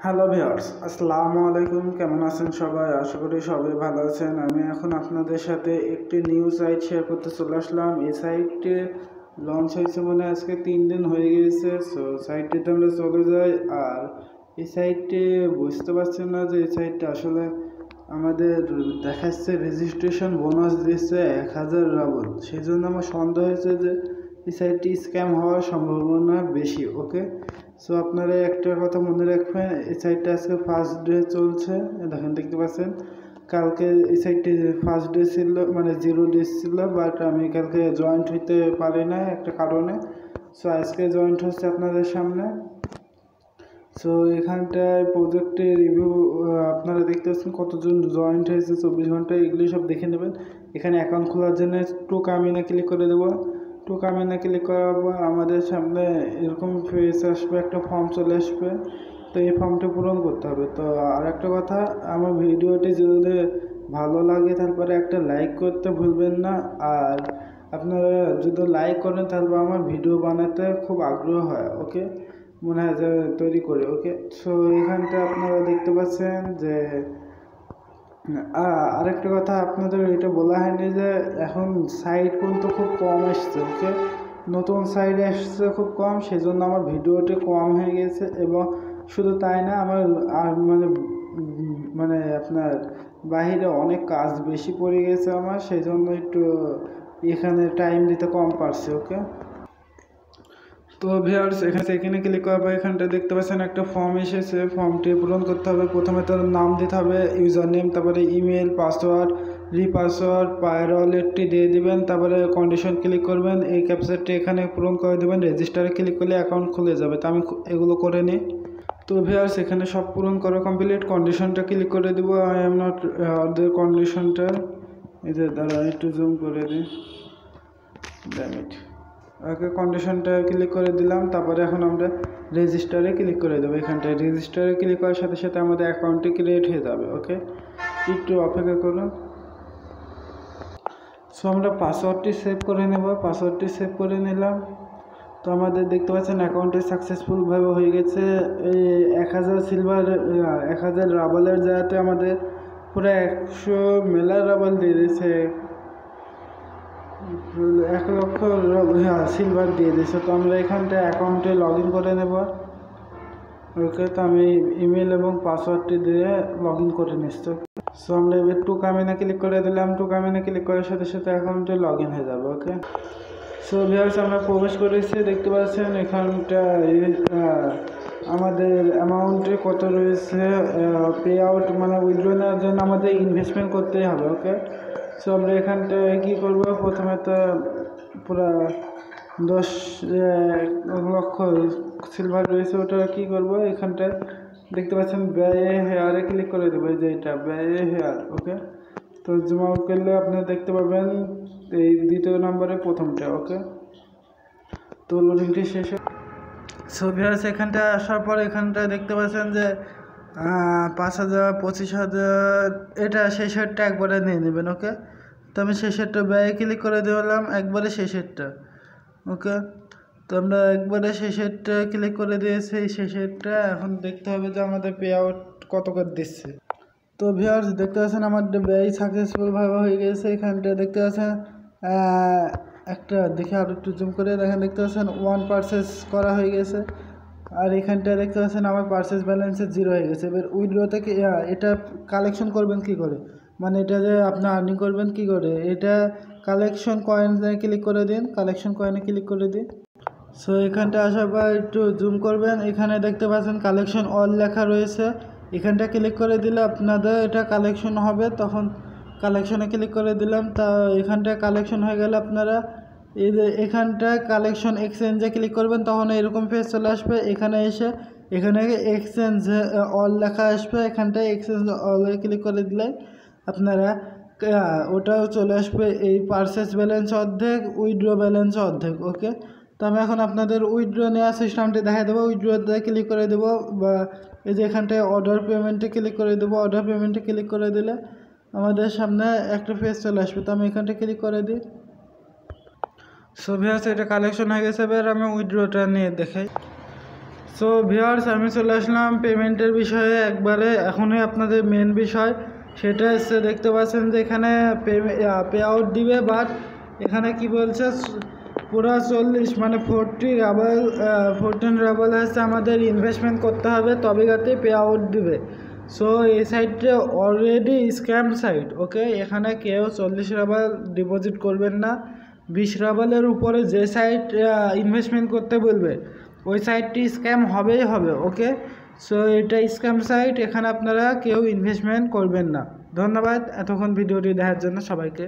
Hello viewers, আসসালামু আলাইকুম। কেমন আছেন সবাই? আশা করি সবাই ভালো আছেন। আমি এখন আপনাদের সাথে একটি নিউ সাইট শেয়ার করতে চলে আসলাম। এই সাইটটি লঞ্চ হয়েছে মানে আজকে 3 দিন হয়ে গিয়েছে। সো সাইটটিতে আমরা চলে যাই। আর এই সাইটটি বুঝতে পারছেন না যে এই সাইটটা আসলে আমাদের দেখাচ্ছে রেজিস্ট্রেশন বোনাস দিচ্ছে 1000 রাবল। সেই জন্য আমার সন্দেহ হয়েছে যে এই সাইটটি স্ক্যাম হওয়ার সম্ভাবনা বেশি। ওকে, সো আপনারা একটা কথা মনে রাখবেন, এই সাইটটা আজকে ফার্স্ট ডে চলছে। দেখেন, দেখতে পাচ্ছেন কালকে এই সাইটটি ফার্স্ট ডে ছিল, মানে 0 ডেজ ছিল, বাট আমি কালকে জয়েন্ট হইতে পারি না একটা কারণে। সো আজকে জয়েন্ট হচ্ছে আপনাদের সামনে। সো এখানটায় প্রজেক্টের রিভিউ আপনারা দেখতে পাচ্ছেন কতজন জয়েন্ট হয়েছে 24 ঘন্টায়, এগুলি সব দেখে নেবেন। এখানে অ্যাকাউন্ট খোলার জন্য টু কামিনে ক্লিক করে দেবো। টু কামিনে ক্লিক করার পর আমাদের সামনে এরকম পেজ আসবে, একটা ফর্ম চলে আসবে। তো এই ফর্মটা পূরণ করতে হবে। তো আর একটা কথা, আমার ভিডিওটি যদি ভালো লাগে তারপরে একটা লাইক করতে ভুলবেন না। আর আপনারা যদি লাইক করেন তাহলে আমার ভিডিও বানাতে খুব আগ্রহ হয়। ওকে, মনে হয় যে তৈরি করি। ওকে, সো এখানটা আপনারা দেখতে পাচ্ছেন যে আরেকটা কথা আপনাদের এটা বলা হয়নি যে এখন সাইট কিন্তু খুব কম এসছে। ওকে, নতুন সাইট এসছে খুব কম, সেই জন্য আমার ভিডিওটি কম হয়ে গেছে। এবং শুধু তাই না, আমার আর মানে আপনার বাহিরে অনেক কাজ বেশি পড়ে গেছে আমার, সেই জন্য একটু এখানে টাইম দিতে কম পারছি। ওকে, তো ভিউয়ার্স এখানে ক্লিক করার পর এখানটা দেখতে পাচ্ছেন একটা ফর্ম এসেছে। ফর্মটি পূরণ করতে হবে। প্রথমে তার নাম দিতে হবে, ইউজার নেম, তারপরে ইমেল, পাসওয়ার্ড, রিপাসওয়ার্ড, পাসওয়ার্ডটি দিয়ে দিবেন। তারপরে কন্ডিশন ক্লিক করবেন, এই ক্যাপচারটি এখানে পূরণ করে দেবেন। রেজিস্টারে ক্লিক করলে অ্যাকাউন্ট খুলে যাবে। তো আমি এগুলো করে নিই। তো ভিউয়ার্স এখানে সব পূরণ করা কমপ্লিট। কন্ডিশনটা ক্লিক করে দিব। আই এম নট ওদের কন্ডিশনটা এই যে দাঁড়া একটু জুম করে দিই। ড্যামিট। ওকে, কন্ডিশনটা ক্লিক করে দিলাম। তারপরে এখন আমরা রেজিস্টারে ক্লিক করে দেবো। এখানটায় রেজিস্টারে ক্লিক করার সাথে সাথে আমাদের অ্যাকাউন্টটি ক্রিয়েট হয়ে যাবে। ওকে, একটু অপেক্ষা করুন। সো আমরা পাসওয়ার্ডটি সেভ করে নেব। পাসওয়ার্ডটি সেভ করে নিলাম। তো আমাদের দেখতে পাচ্ছেন অ্যাকাউন্টটি সাকসেসফুলভাবে হয়ে গেছে। এই 1000 সিলভার 1000 রাবলের জায়গাতে আমাদের পুরো 100 মেলার রাবল দিয়ে দিয়েছে। 1 লক্ষ সিলভার দিয়ে দিয়েছে। তো আমরা এখানটা অ্যাকাউন্টে লগ ইন করে নেব। ওকে, তো আমি ইমেল এবং পাসওয়ার্ডটি দিয়ে লগ ইন করে নিচ্ছি। সো আমরা এবার টু কামিনে ক্লিক করে দিলাম। টু কামিনে ক্লিক করার সাথে সাথে অ্যাকাউন্টে লগ ইন হয়ে যাবে। ওকে, সো ভিউয়ার্স আমরা প্রবেশ করেছি। দেখতে পাচ্ছেন এখানটা আমাদের অ্যামাউন্টে কত রয়েছে। পে আউট মানে উইথড্র নেওয়ার জন্য আমাদের ইনভেস্টমেন্ট করতেই হবে। ওকে, সো আমরা এখানটায় কী করবো, প্রথমে তো পুরো 10 লক্ষ সিলভার রয়েছে, ওটা কী করবো, এখানটায় দেখতে পাচ্ছেন ব্যয়ে হেয়ারে ক্লিক করে দেবো। এই যে এটা ব্যয়ে হেয়ার। ওকে, তো জুম আউট করলে আপনি দেখতে পাবেন এই দ্বিতীয় নম্বরে প্রথমটা। ওকে, তো লোডিংটি শেষে সো ভিউয়ার্স এখানটা আসার পর এখানটা দেখতে পাচ্ছেন যে 5000, 25,000 এটা শেষেরটা একবারে নিয়ে নেবেন। ওকে, তো আমি শেষেরটা ব্যয়ে ক্লিক করে দিলাম, একবারে শেষেরটা। ওকে, তো আমরা একবারে শেষেরটা ক্লিক করে দিয়েছি। এই শেষেরটা এখন দেখতে হবে যে আমাদের পে আউট কত করে দিচ্ছে। তো ভিউয়ার্স দেখতে পাচ্ছেন আমার ব্যয় সাকসেসফুলভাবে হয়ে গেছে। এখানটা দেখতে পাচ্ছেন একটা দেখে আরও একটু জুম করে দেখেন, দেখতে পাচ্ছেন 1 পারচেস করা হয়ে গেছে। আর এখানটা দেখতে পাচ্ছেন আমার পারচেস ব্যালেন্সে 0 হয়ে গেছে। এবার উইথড্র থেকে এটা কালেকশন করবেন কি করে, মানে এটা যে আপনি আর্নিং করবেন কি করে, এটা কালেকশন কয়েনে ক্লিক করে দিন। কালেকশন কয়েনে ক্লিক করে দিন। সো এখানটা আসার পর একটু জুম করবেন, এখানে দেখতে পাচ্ছেন কালেকশন অল লেখা রয়েছে। এখানটা ক্লিক করে দিলে আপনাদের এটা কালেকশন হবে। তখন কালেকশনে ক্লিক করে দিলাম। তা এখানটা কালেকশন হয়ে গেলে আপনারা এই যে এখানটা কালেকশন এক্সচেঞ্জে ক্লিক করবেন, তখন এরকম পেজ চলে আসবে। এখানে এসে এখানে এক্সচেঞ্জ অল লেখা আসবে, এখানটায় এক্সচেঞ্জ অলে ক্লিক করে দিলে আপনারা ওটাও চলে আসবে। এই পারচেস ব্যালেন্স অর্ধেক, উইথড্র ব্যালেন্স অর্ধেক। ওকে, তো আমি এখন আপনাদের উইথড্র নেওয়ার সিস্টেমটি দেখাই দেবো। উইথড্রতে ক্লিক করে দেবো, বা এই যে এখানটায় অর্ডার পেমেন্টে ক্লিক করে দেবো। অর্ডার পেমেন্টে ক্লিক করে দিলে আমাদের সামনে একটা পেজ চলে আসবে। তো আমি এখানটা ক্লিক করে দিই। সো ভিউয়ার্স এটা কালেকশন হয়ে গেছে। এবার আমি উইথড্রটা নিয়ে দেখাই। সো ভিউয়ার্স, আমি চলে আসলাম পেমেন্টের বিষয়ে একবারে। এখনই আপনাদের মেন বিষয় সেটা হচ্ছে, দেখতে পাচ্ছেন যে এখানে পে আউট দিবে, বাট এখানে কি বলছে পুরো 40 মানে 14 রাবেল হচ্ছে আমাদের ইনভেস্টমেন্ট করতে হবে, তবে যাতে পে আউট দিবে। সো এই সাইটটা অলরেডি স্ক্যাম সাইট, ওকে। এখানে কেউ 40 রাবেল ডিপোজিট করবেন না। 20 রাবেলের উপরে যে সাইট ইনভেস্টমেন্ট করতে বলবে ওই সাইটটি স্ক্যাম হবেই হবে, ওকে। সো এটা স্ক্যাম সাইট, এখানে আপনারা কেউ ইনভেস্টমেন্ট করবেন না। ধন্যবাদ এতক্ষণ ভিডিওটি দেখার জন্য সবাইকে।